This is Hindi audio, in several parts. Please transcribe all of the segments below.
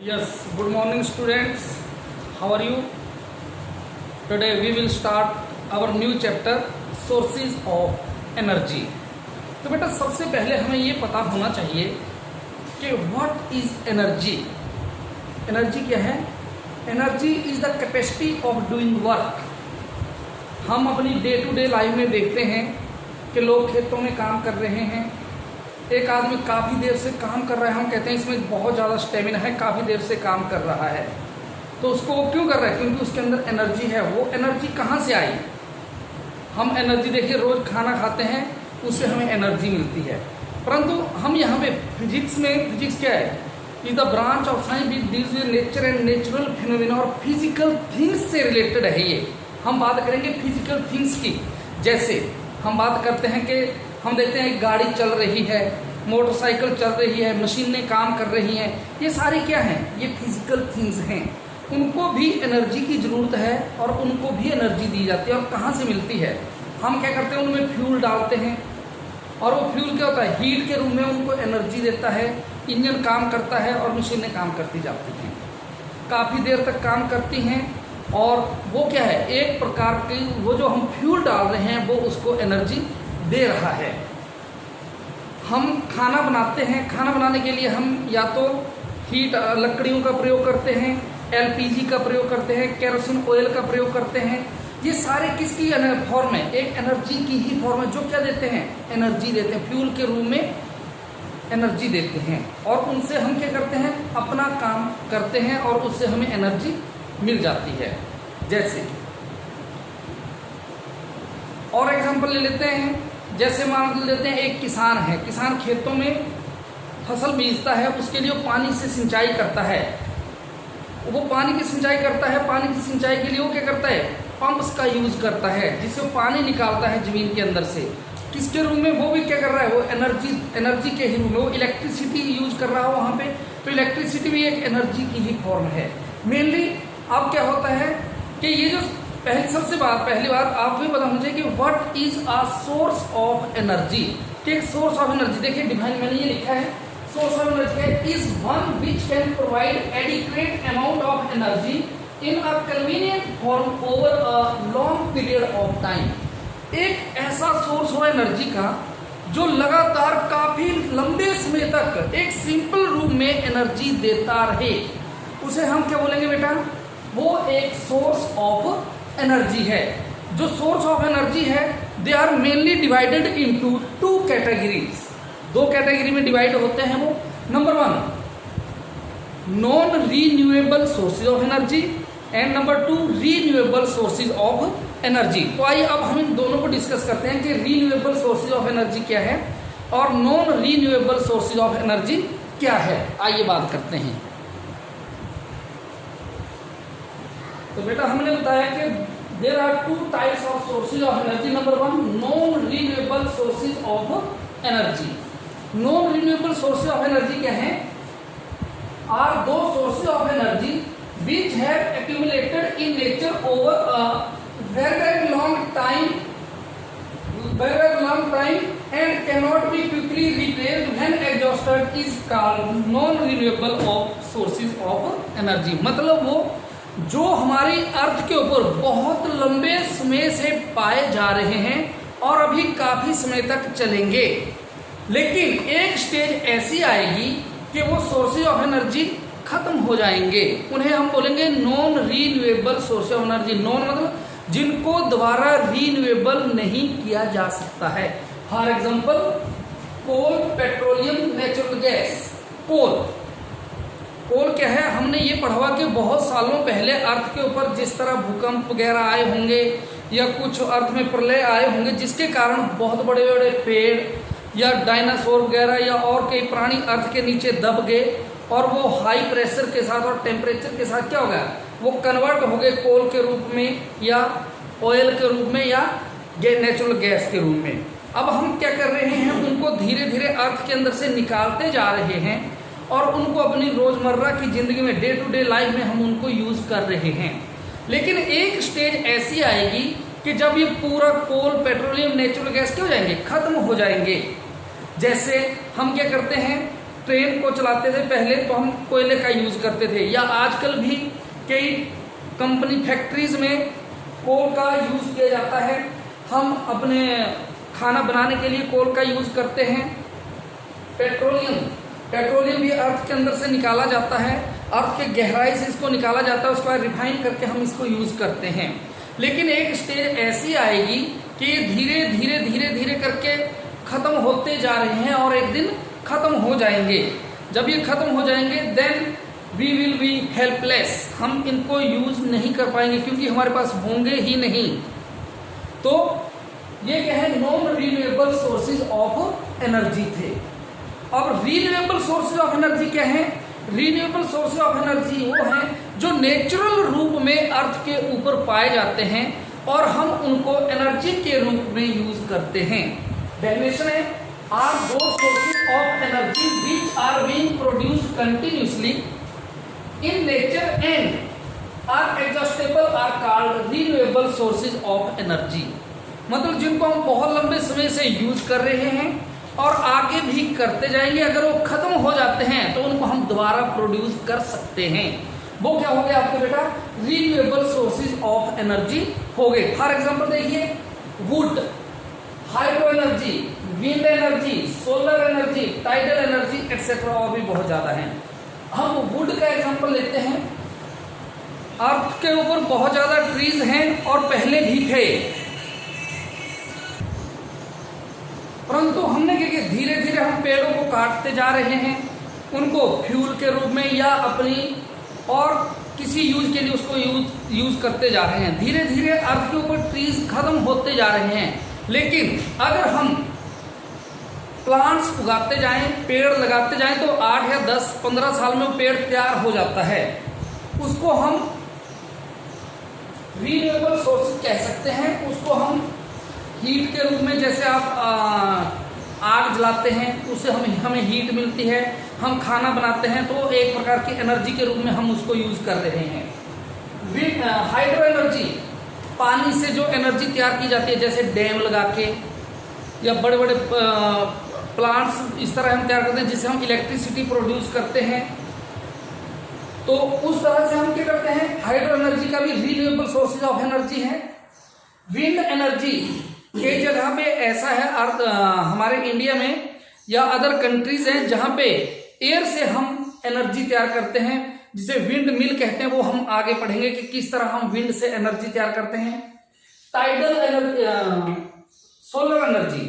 Yes, good morning students. How are you? Today we will start our new chapter sources of energy. तो बेटा सबसे पहले हमें ये पता होना चाहिए कि what is energy? एनर्जी क्या है? Energy is the capacity of doing work. हम अपनी डे टू डे लाइफ में देखते हैं कि लोग खेतों में काम कर रहे हैं. एक आदमी काफ़ी देर से काम कर रहा है, हम कहते हैं इसमें बहुत ज़्यादा स्टेमिना है, काफ़ी देर से काम कर रहा है. तो उसको वो क्यों कर रहा है? क्योंकि उसके अंदर एनर्जी है. वो एनर्जी कहाँ से आई? हम एनर्जी देखिए रोज़ खाना खाते हैं, उससे हमें एनर्जी मिलती है. परंतु हम यहाँ पे फिजिक्स क्या है? Is the branch of science which deals with nature and natural phenomena और फिजिकल थिंग्स से रिलेटेड है. ये हम बात करेंगे फिजिकल थिंग्स की. जैसे हम बात करते हैं कि हम देखते हैं गाड़ी चल रही है, मोटरसाइकिल चल रही है, मशीनें काम कर रही हैं. ये सारी क्या हैं? ये फिजिकल थिंग्स हैं. उनको भी एनर्जी की ज़रूरत है और उनको भी एनर्जी दी जाती है. और कहाँ से मिलती है? हम क्या करते हैं, उनमें फ्यूल डालते हैं और वो फ्यूल क्या होता है? हीट के रूप में उनको एनर्जी देता है. इंजन काम करता है और मशीनें काम करती जाती हैं, काफ़ी देर तक काम करती हैं. और वो क्या है? एक प्रकार की वो जो हम फ्यूल डाल रहे हैं वो उसको एनर्जी दे रहा है. हम खाना बनाते हैं, खाना बनाने के लिए हम या तो हीट लकड़ियों का प्रयोग करते हैं, एलपीजी का प्रयोग करते हैं, केरोसिन ऑयल का प्रयोग करते हैं. ये सारे किसकी फॉर्म है? एक एनर्जी की ही फॉर्म है. जो क्या देते हैं? एनर्जी देते हैं. फ्यूल के रूप में एनर्जी देते हैं और उनसे हम क्या करते हैं? अपना काम करते हैं और उससे हमें एनर्जी मिल जाती है. जैसे और एग्जांपल ले लेते हैं. जैसे मान लेते हैं एक किसान है, किसान खेतों में फसल बीजता है, उसके लिए वो पानी से सिंचाई करता है. वो पानी की सिंचाई करता है. पानी की सिंचाई के लिए वो क्या करता है? पंप्स का यूज करता है, जिससे वो पानी निकालता है जमीन के अंदर से. किसके रूप में? वो भी क्या कर रहा है? वो एनर्जी के ही रूप में वो इलेक्ट्रिसिटी यूज कर रहा है वहाँ पे. तो इलेक्ट्रिसिटी भी एक एनर्जी की ही फॉर्म है मेनली. अब क्या होता है कि ये जो पहली बात आपको भी पता होना चाहिए कि what is a source of energy. कि एक सोर्स ऑफ एनर्जी देखिए डिफाइन मैंने ये लिखा है. Source of energy is one which can provide adequate amount of energy in a convenient form over a long period of time. एक ऐसा सोर्स हो एनर्जी का जो लगातार काफी लंबे समय तक एक सिंपल रूप में एनर्जी देता रहे, उसे हम क्या बोलेंगे बेटा? वो एक सोर्स ऑफ एनर्जी है. जो सोर्स ऑफ एनर्जी है they are mainly divided into two categories. दो कैटेगरी में डिवाइड होते हैं वो. Number 1 non renewable sources of energy and number 2 renewable sources of energy. तो आइए अब हम इन दोनों को डिस्कस करते हैं कि रीन्यूएबल सोर्सेज ऑफ एनर्जी क्या है और non renewable sources of energy क्या है. आइए बात करते हैं. तो बेटा हमने बताया कि there are two types of sources of energy. Number 1 non renewable sources of energy. Non renewable sources of energy क्या है? Are those sources of energy which have accumulated in nature over a very long time and cannot be quickly replaced when exhausted is called non-renewable of sources of energy. मतलब वो जो हमारी अर्थ के ऊपर बहुत लंबे समय से पाए जा रहे हैं और अभी काफी समय तक चलेंगे, लेकिन एक स्टेज ऐसी आएगी कि वो सोर्सेज ऑफ एनर्जी खत्म हो जाएंगे. उन्हें हम बोलेंगे non renewable source of energy. Non मतलब जिनको दोबारा रीन्यूएबल नहीं किया जा सकता है. For example coal, petroleum, natural gas. Coal क्या है? हमने ये पढ़ा कि बहुत सालों पहले अर्थ के ऊपर जिस तरह भूकंप वगैरह आए होंगे या कुछ अर्थ में प्रलय आए होंगे जिसके कारण बहुत बड़े बड़े पेड़ या डायनासोर वगैरह या और कई प्राणी अर्थ के नीचे दब गए और वो हाई प्रेशर के साथ और टेम्परेचर के साथ क्या हो गया? वो कन्वर्ट हो गए कोल के रूप में या ऑयल के रूप में या नेचुरल गैस के रूप में. अब हम क्या कर रहे हैं? उनको धीरे धीरे अर्थ के अंदर से निकालते जा रहे हैं और उनको अपनी रोजमर्रा की जिंदगी में डे टू डे लाइफ में हम उनको यूज कर रहे हैं. लेकिन एक स्टेज ऐसी आएगी कि जब ये पूरा कोल, पेट्रोलियम, नेचुरल गैस क्या हो जाएंगे? खत्म हो जाएंगे. जैसे हम क्या करते हैं ट्रेन को चलाते थे पहले तो हम कोयले का यूज करते थे, या आजकल भी कई कंपनी फैक्ट्रीज में कोल का यूज किया जाता है। हम अपने खाना बनाने के लिए कोल का यूज करते हैं। पेट्रोलियम भी अर्थ के अंदर से निकाला जाता है, अर्थ के गहराई से इसको निकाला जाता है, उसके बाद रिफाइन करके हम इसको यूज करते हैं। लेकिन एक स्टेज ऐसी आएगी कि धीरे धीरे धीरे धीरे करके खत्म होते जा रहे हैं और एक दिन खत्म हो जाएंगे। जब ये खत्म हो जाएंगे then we will be helpless, हम इनको यूज नहीं कर पाएंगे क्योंकि हमारे पास होंगे ही नहीं। तो ये क्या है, non renewable sources of energy थे। अब रिन्यूएबल सोर्सेज ऑफ एनर्जी क्या है? रिन्यूएबल सोर्सेज ऑफ एनर्जी वो हैं जो नेचुरल रूप में अर्थ के ऊपर पाए जाते हैं और हम उनको एनर्जी के रूप में यूज करते हैं। डेफिनेशन है, are those sources of energy which are being produced continuously in nature and are exhaustible are called renewable sources of energy. मतलब जिनको हम बहुत लंबे समय से यूज कर रहे हैं और आगे भी करते जाएंगे, अगर वो खत्म हो जाते हैं तो उनको हम दोबारा प्रोड्यूस कर सकते हैं। वो क्या हो गया आपके बेटा? रिन्यूएबल सोर्सेज ऑफ एनर्जी हो गए। फॉर एग्जांपल देखिए, would, hydro energy, wind energy, solar energy, tidal energy etcetera और भी बहुत ज्यादा हैं। हम वुड का एग्जांपल लेते हैं। अर्थ के ऊपर बहुत ज्यादा ट्रीज हैं और पहले भी थे, परंतु हमने क्या किया, धीरे धीरे हम पेड़ों को काटते जा रहे हैं, उनको फ्यूल के रूप में या अपनी और किसी यूज के लिए उसको यूज करते जा रहे हैं। धीरे धीरे अर्थ के ऊपर ट्रीज खत्म होते जा रहे हैं। लेकिन अगर हम प्लांट्स उगाते जाएं, पेड़ लगाते जाएं तो 8 या 10, 15 साल में वो पेड़ तैयार हो जाता है। उसको हम रिन्यूएबल सोर्स कह सकते हैं। उसको हम हीट के रूप में, जैसे आप आग जलाते हैं उससे हमें हीट मिलती है, हम खाना बनाते हैं तो एक प्रकार की एनर्जी के रूप में हम उसको यूज कर रहे हैं। हाइड्रो एनर्जी, पानी से जो एनर्जी तैयार की जाती है, जैसे डैम लगा के या बड़े बड़े प्लांट्स इस तरह हम तैयार करते हैं जिससे हम इलेक्ट्रिसिटी प्रोड्यूस करते हैं। तो उस तरह से हम क्या करते हैं, हाइड्रो एनर्जी का भी रिन्यूएबल सोर्सेज ऑफ एनर्जी है। विंड एनर्जी के जगह पे ऐसा है, हमारे इंडिया में या अदर कंट्रीज हैं जहां पे एयर से हम एनर्जी तैयार करते हैं, जिसे विंड मिल कहते हैं। वो हम आगे पढ़ेंगे कि किस तरह हम विंड से एनर्जी तैयार करते हैं। Tidal energy, solar energy,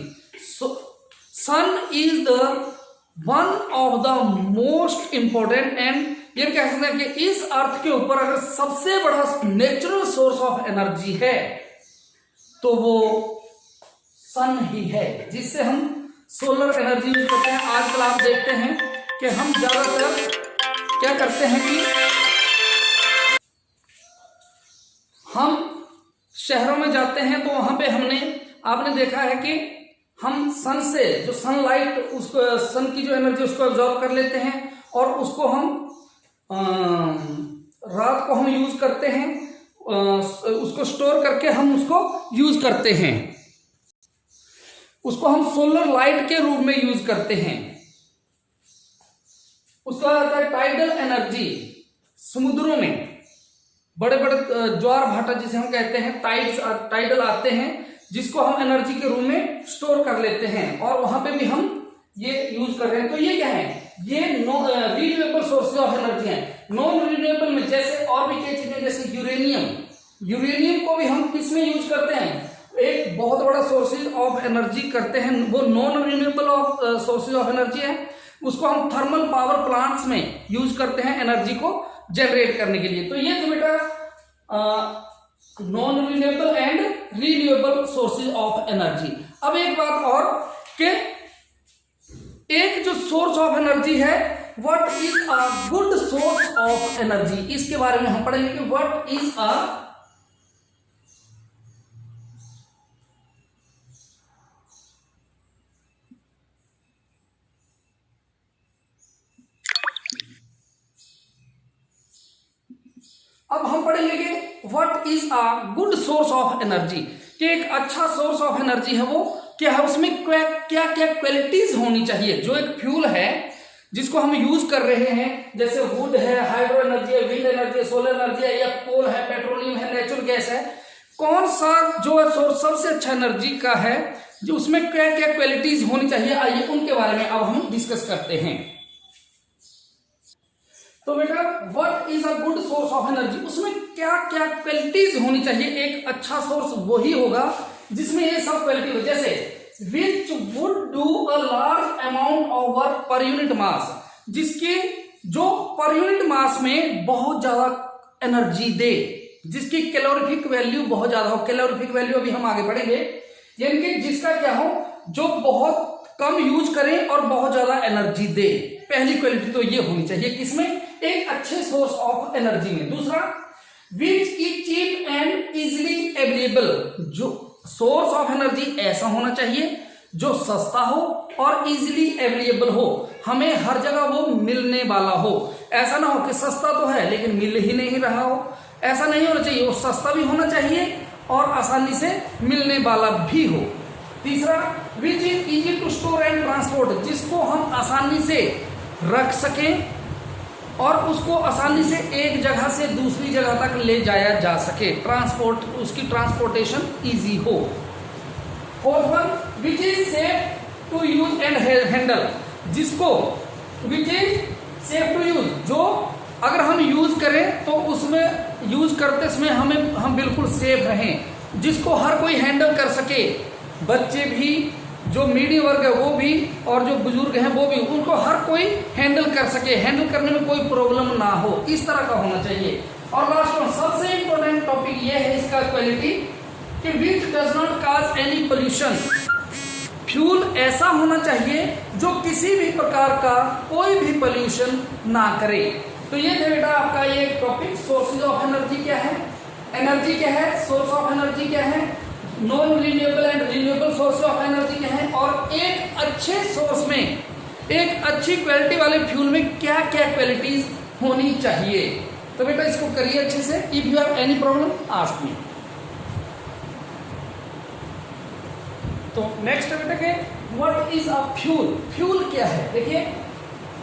sun is the one of the most important and ये कह सकते हैं कि इस अर्थ के ऊपर अगर सबसे बड़ा नेचुरल सोर्स ऑफ एनर्जी है तो वो सन ही है, जिससे हम सोलर एनर्जी यूज करते हैं। आजकल आप देखते हैं कि हम ज्यादातर क्या करते हैं कि हम शहरों में जाते हैं तो वहां पे आपने देखा है कि हम सन से जो सनलाइट, उसको सन की जो एनर्जी उसको एब्जॉर्ब कर लेते हैं और उसको हम रात को हम यूज करते हैं, उसको स्टोर करके हम उसको यूज करते हैं। उसको हम सोलर लाइट के रूप में यूज करते हैं। उसका आता है टाइडल एनर्जी। समुद्रों में बड़े बड़े ज्वार भाटा जिसे हम कहते हैं, टाइडल आते हैं, जिसको हम एनर्जी के रूप में स्टोर कर लेते हैं और वहां पे भी हम ये यूज कर रहे हैं। तो ये क्या है, ये रिन्यूएबल सोर्सेज ऑफ एनर्जी है। नॉन रिन्यूएबल में जैसे और भी कई चीजें, जैसे यूरेनियम को भी हम किस में यूज करते हैं, एक बहुत बड़ा सोर्सेज ऑफ एनर्जी करते हैं, वो non renewable sources of energy है। उसको हम थर्मल पावर प्लांट्स में यूज करते हैं एनर्जी को जनरेट करने के लिए। तो ये तो बेटा non renewable and renewable sources of energy. अब एक बात और कि एक जो सोर्स ऑफ एनर्जी है, what is a good source of energy, इसके बारे में हम पढ़ेंगे कि व्हाट इज अ अब हम पढ़ेंगे कि what is a good source of energy, कि एक अच्छा सोर्स ऑफ एनर्जी है वो क्या है, उसमें क्या क्या क्वालिटीज होनी चाहिए। जो एक फ्यूल है, जिसको हम यूज कर रहे हैं, जैसे वुड है, हाइड्रो एनर्जी है, विंड एनर्जी है, सोलर एनर्जी है, या कोल है, पेट्रोलियम है, नेचुरल गैस है, कौन सा जो सोर्स सबसे अच्छा एनर्जी का है, जो उसमें क्या क्या क्वालिटीज होनी चाहिए, आइए उनके बारे में अब हम डिस्कस करते हैं। तो बेटा what is a good source of energy, उसमें क्या क्या क्वालिटीज होनी चाहिए। एक अच्छा सोर्स वही होगा जिसमें ये सब क्वालिटी हो, जैसे which would do a large amount of work per unit mass, जिसकी जो पर यूनिट मास में बहुत ज्यादा एनर्जी दे, जिसकी कैलोरीफिक वैल्यू बहुत ज्यादा हो। कैलोरीफिक वैल्यू अभी हम आगे बढ़ेंगे, यानी कि जिसका क्या हो, जो बहुत कम यूज करे और बहुत ज्यादा एनर्जी दे। पहली क्वालिटी तो ये होनी चाहिए किसमें, एक अच्छे सोर्स ऑफ एनर्जी में। दूसरा, which is cheap and easily available, जो सोर्स ऑफ एनर्जी ऐसा होना चाहिए जो सस्ता हो और इजीली अवेलेबल हो, हमें हर जगह वो मिलने वाला हो। ऐसा ना हो कि सस्ता तो है लेकिन मिल ही नहीं रहा हो, ऐसा नहीं होना चाहिए। वो सस्ता भी होना चाहिए और आसानी से मिलने वाला भी हो। तीसरा, which is easy to store and transport, जिसको हम आसानी से रख सकें और उसको आसानी से एक जगह से दूसरी जगह तक ले जाया जा सके, ट्रांसपोर्ट, उसकी ट्रांसपोर्टेशन इजी हो। Fourth one, which is safe to use and handle, जिसको which is safe to use, जो अगर हम यूज करें तो उसमें यूज करते समय हम बिल्कुल सेफ रहें, जिसको हर कोई हैंडल कर सके, बच्चे भी, जो मीडियम वर्ग है वो भी, और जो बुजुर्ग हैं वो भी, उनको हर कोई हैंडल कर सके, हैंडल करने में कोई प्रॉब्लम ना हो, इस तरह का होना चाहिए। और लास्ट वन, सबसे इंपॉर्टेंट टॉपिक ये है इसका क्वालिटी कि which does not cause any pollution, fuel ऐसा होना चाहिए जो किसी भी प्रकार का कोई भी पोल्यूशन ना करे। तो ये थे बेटा आपका ये टॉपिक, सोर्सेज ऑफ एनर्जी क्या है, एनर्जी क्या है, सोर्स ऑफ एनर्जी क्या है, non renewable and renewable source of energy क्या है, और एक अच्छे सोर्स में, एक अच्छी क्वालिटी वाले फ्यूल में क्या क्या क्वालिटीज होनी चाहिए। तो बेटा इसको करिए अच्छे से। If you have any problem ask me. तो नेक्स्ट बेटा के what is a fuel, fuel क्या है। देखिए,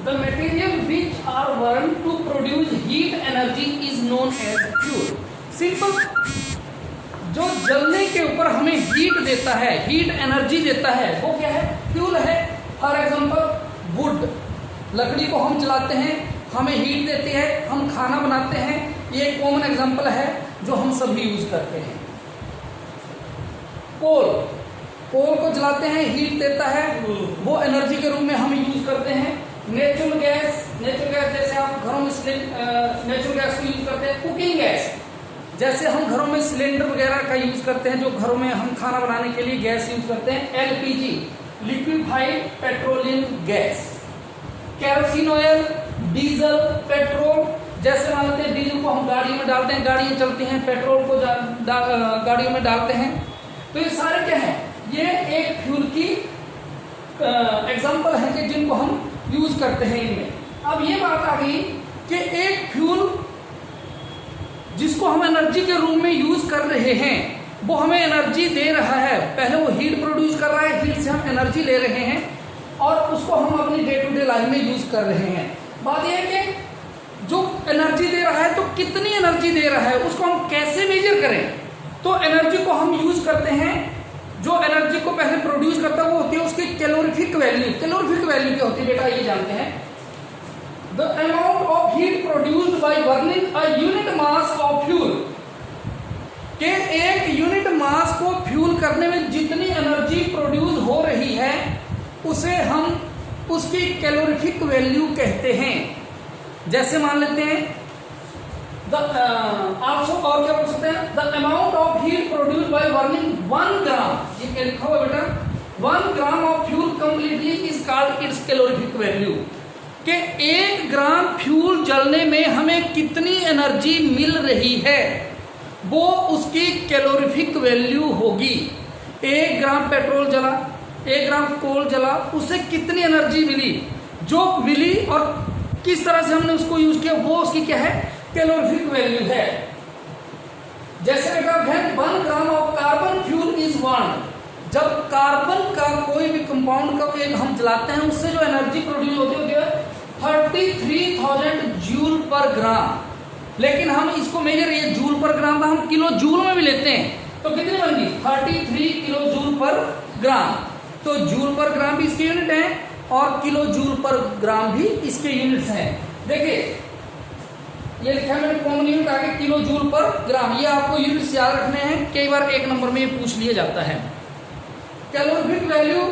the material which are burn to produce heat energy is known as fuel. Simple, जो जलने के ऊपर हमें हीट देता है, हीट एनर्जी देता है, वो क्या है, फ्यूल है। फॉर एग्जांपल वुड, लकड़ी को हम जलाते हैं, हमें हीट देती है, हम खाना बनाते हैं, ये एक कॉमन एग्जांपल है जो हम सभी यूज करते हैं। कोल, कोल को जलाते हैं, हीट देता है, वो एनर्जी के रूप में हम यूज करते हैं। नेचुरल गैस, नेचुरल गैस जैसे आप घरों में नेचुरल गैस को यूज करते हैं। कुकिंग गैस, जैसे हम घरों में सिलेंडर वगैरह का यूज करते हैं, जो घरों में हम खाना बनाने के लिए गैस यूज करते हैं। LPG, liquefied petroleum gas. Kerosene oil, diesel, petrol, जैसे मान लेते हैं डीजल को हम गाड़ियों में डालते हैं, गाड़ियां चलती हैं, पेट्रोल को गाड़ियों में डालते हैं। तो ये सारे क्या है, ये एक फ्यूल की एग्जाम्पल है कि जिनको हम यूज करते हैं इनमें। अब ये बात आ गई कि एक फ्यूल जिसको हम एनर्जी के रूप में यूज कर रहे हैं, वो हमें एनर्जी दे रहा है। पहले वो हीट प्रोड्यूस कर रहा है, हीट से हम एनर्जी ले रहे हैं और उसको हम अपनी डे टू डे लाइफ में यूज कर रहे हैं। बात यह है कि जो एनर्जी दे रहा है, तो कितनी एनर्जी दे रहा है उसको हम कैसे मेजर करें। तो एनर्जी को हम यूज करते हैं, जो एनर्जी को पहले प्रोड्यूस करता है वो होती है उसकी कैलोरीफिक वैल्यू। कैलोरीफिक वैल्यू क्या होती है बेटा, ये जानते हैं। The amount of heat produced by burning a unit mass of fuel, के एक यूनिट मास को फ्यूल करने में जितनी एनर्जी प्रोड्यूस हो रही है उसे हम उसकी कैलोरीफिक वैल्यू कहते हैं। जैसे मान लेते हैं आप सब और क्या बोल सकते हैं, the amount of heat produce by burning 1 ग्राम, ये क्या लिखा हुआ बेटा, 1 gram of fuel completely is called its calorific value. कि 1 ग्राम फ्यूल जलने में हमें कितनी एनर्जी मिल रही है, वो उसकी कैलोरीफिक वैल्यू होगी। 1 ग्राम पेट्रोल जला, 1 ग्राम कोल जला, उससे कितनी एनर्जी मिली, जो मिली और किस तरह से हमने उसको यूज किया, वो उसकी क्या है, कैलोरीफिक वैल्यू है। जैसे बेटा when 1 gram of carbon fuel is burn, जब कार्बन का कोई भी कंपाउंड का एक हम जलाते हैं, उससे जो एनर्जी प्रोड्यूस होती है 33,000 जूल पर ग्राम, लेकिन हम इसको मेजर ये जूल पर ग्राम था, हम किलो जूल में भी लेते हैं तो कितनी बन गई 33 किलो जूल पर ग्राम। तो जूल पर ग्राम भी इसके यूनिट है और किलो जूल पर ग्राम भी इसके यूनिट्स हैं। देखिए ये लिखा है मैंने कॉमन यूनिट आगे किलो जूल पर ग्राम, ये आपको यूनिट्स याद रखने हैं, कई बार एक नंबर में ये पूछ लिया जाता है। Calorific value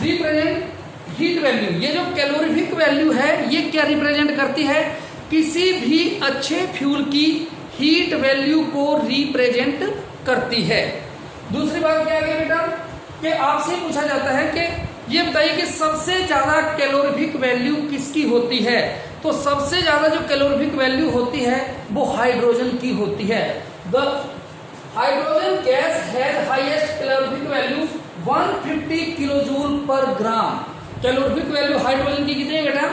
represent heat value, ये जो कैलोरीफिक वैल्यू है ये क्या रिप्रेजेंट करती है, किसी भी अच्छे फ्यूल की हीट वैल्यू को रिप्रेजेंट करती है। दूसरी बात क्या है बेटा कि आपसे पूछा जाता है कि ये बताइए कि सबसे ज्यादा कैलोरीफिक वैल्यू किसकी होती है, तो सबसे ज्यादा जो कैलोरीफिक वैल्यू होती है वो हाइड्रोजन की होती है। The hydrogen gas has highest calorific value 150 kilojoule पर ग्राम। कैलोरीफिक वैल्यू हाइड्रोजन की कितनी है बेटा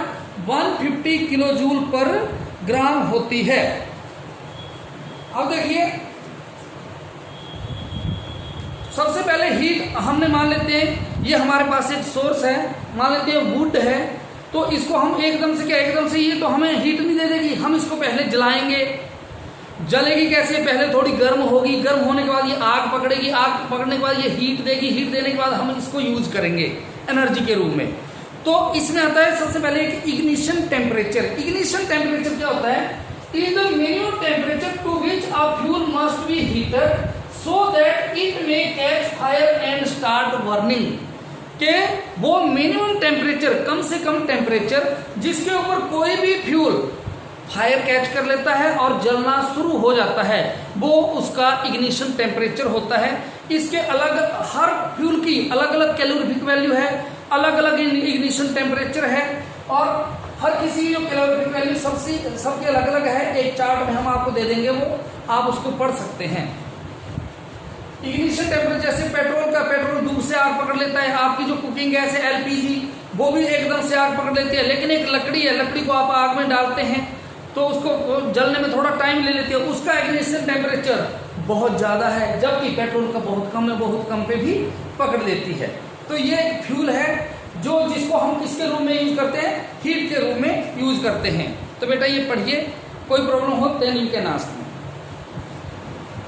150 किलोजूल पर ग्राम होती है। अब देखिए सबसे पहले हीट हमने मान लेते हैं, ये हमारे पास एक सोर्स है, मान लेते हैं वुड है, तो इसको हम एकदम से क्या एकदम से ये तो हमें हीट नहीं दे देगी, हम इसको पहले जलाएंगे। जलेगी कैसे, पहले थोड़ी गर्म होगी, गर्म होने के बाद ये आग पकड़ेगी, आग पकड़ने के बाद ये हीट देगी, हीट देने के बाद हम इसको यूज करेंगे एनर्जी के रूप में। तो इसमें आता है सबसे पहले एक इग्निशन टेम्परेचर। इग्निशन टेम्परेचर क्या होता है, is the minimum temperature to which a fuel must be heated so that it may catch fire and start burning. के वो मिनिमम टेम्परेचर, कम से कम टेम्परेचर जिसके ऊपर कोई भी फ्यूल फायर कैच कर लेता है और जलना शुरू हो जाता है, वो उसका इग्निशन टेम्परेचर होता है। इसके अलग हर फ्यूल की अलग अलग कैलोरीफिक वैल्यू है, अलग अलग इग्निशन टेम्परेचर है और हर किसी की जो कैलोरीफिक वैल्यू सबके अलग अलग है। एक चार्ट में हम आपको दे देंगे, वो आप उसको पढ़ सकते हैं। इग्निशन टेम्परेचर जैसे पेट्रोल धूप से आग पकड़ लेता है, आपकी जो कुकिंग गैस है एलपीजी वो भी एकदम से आग पकड़ लेती है, लेकिन एक लकड़ी है, लकड़ी को आप आग में डालते हैं तो उसको जलने में थोड़ा टाइम ले लेती है, उसका इग्निशन टेम्परेचर बहुत ज्यादा है, जबकि पेट्रोल का बहुत कम है, बहुत कम पे भी पकड़ लेती है। तो ये एक फ्यूल है जो जिसको हम किसके रूप में यूज करते हैं, हीट के रूप में यूज करते हैं। तो बेटा ये पढ़िए, कोई प्रॉब्लम हो देन यू कैन आस्क।